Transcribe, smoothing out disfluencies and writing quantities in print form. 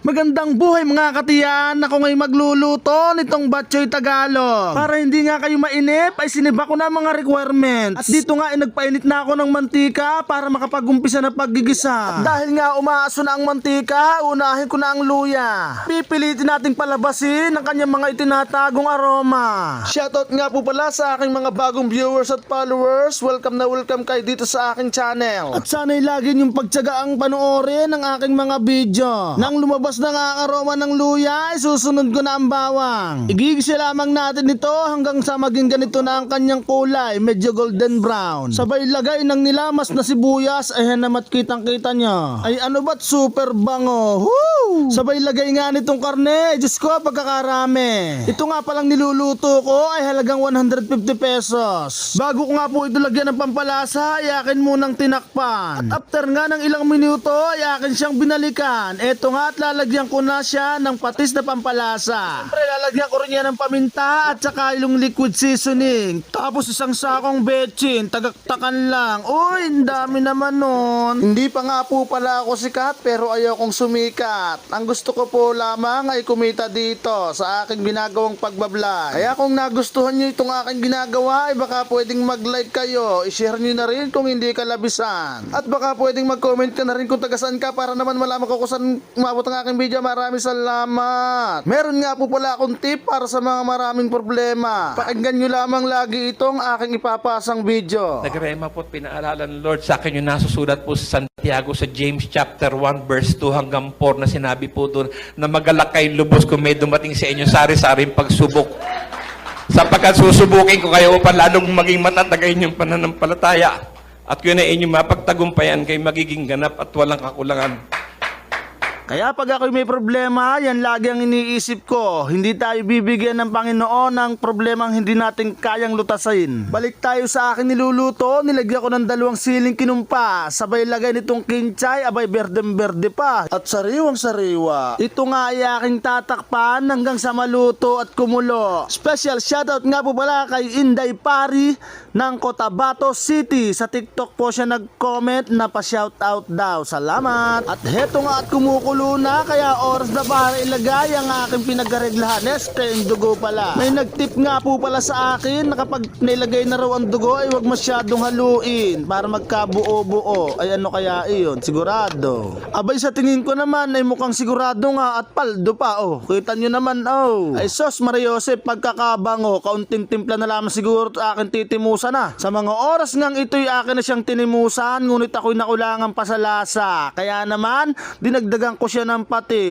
Magandang buhay mga katiyan! Ako ngayon magluluto nitong batchoy Tagalog. Para hindi nga kayo mainip ay siniba ko na mga requirements. At dito nga ay nagpainit na ako ng mantika para makapag-umpisa na paggigisa. At dahil nga umaaso na ang mantika, unahin ko na ang luya. Pipilitin nating palabasin ang kanyang mga itinatagong aroma. Shoutout nga po pala sa aking mga bagong viewers at followers. Welcome na welcome kayo dito sa aking channel. At sana'y lagi niyong pagtsagaang panoorin ang aking mga video. Nang lumabas na nga ang aroma ng luya, susunod ko na ang bawang. Igigisa lamang natin ito hanggang sa maging ganito na ang kanyang kulay, medyo golden brown. Sabay lagay ng nilamas na sibuyas, ayan naman kitang kita nyo. Ay ano ba't super bango? Woo! Sabay lagay nga nitong karne, Diyos ko pagkakarami. Ito nga palang niluluto ko ay halagang 150 pesos. Bago ko nga po ito lagyan ng pampalasa, ay akin munang tinakpan. At after nga ng ilang minuto, ay akin siyang binalikan. Eto nga at lalagyan ko na siya ng patis na pampalasa. Siyempre lalagyan ko rin yan ng paminta at saka yung liquid seasoning. Tapos isang sakong betchin, tagaktakan lang. Uy, ang dami naman nun. Hindi pa nga po pala ako sikat pero ayaw kong sumikat. Ang gusto ko po lamang ay kumita dito sa aking ginagawang pagbablog. Kaya kung nagustuhan nyo itong aking ginagawa ay baka pwedeng mag-like kayo. I-share nyo na rin kung hindi ka labisan. At baka pwedeng mag-comment ka na rin kung taga saan ka para naman malaman ko kung saan umabot ang aking video. Maraming salamat. Meron nga po pala akong tip para sa mga maraming problema. Pakinggan nyo lamang lagi itong aking ipapasang video. Nagrema po at pinaalala ng Lord sa akin yung nasusulat po sa Santiago sa James chapter 1 verse 2 hanggang 4 na sinabi po doon na magalak kayo lubos kung may dumating sa inyo sari-saring pagsubok. Sapagkat susubukin ko kayo upang lalong maging matatag inyong pananampalataya at yun ay inyong mapagtagumpayan kay magiging ganap at walang kakulangan. Kaya pag ako'y may problema, yan lagi ang iniisip ko. Hindi tayo bibigyan ng Panginoon ng problemang hindi natin kayang lutasin. Balik tayo sa akin niluluto, nilagyan ko ng 2 siling kinumpa. Sabay lagay nitong kinchay, abay berdeng-berde pa. At sariwang-sariwa. Ito nga ay aking tatakpan hanggang sa maluto at kumulo. Special shoutout nga po pala kay Inday Pari ng Cotabato City. Sa TikTok po siya nag-comment na pa-shoutout daw. Salamat! At heto nga at kumukulo na, kaya oras na para ilagay ang aking pinagareglahan. Yung dugo pala. May nagtip nga po pala sa akin na kapag nilagay na raw ang dugo ay huwag masyadong haluin para magkabuo-buo. Ay ano kaya iyon? Sigurado. Abay sa tingin ko naman ay mukhang sigurado nga at paldo pa. Oh, kita nyo naman oh. Ay sos Maria Jose, pagkakabango, kaunting timpla na lamang siguro akin titimusan na. Sa mga oras ngang ito'y akin na siyang tinimusan, ngunit ako'y nakulangan pa sa lasa. Kaya naman, dinagdagan ko siya ng pati.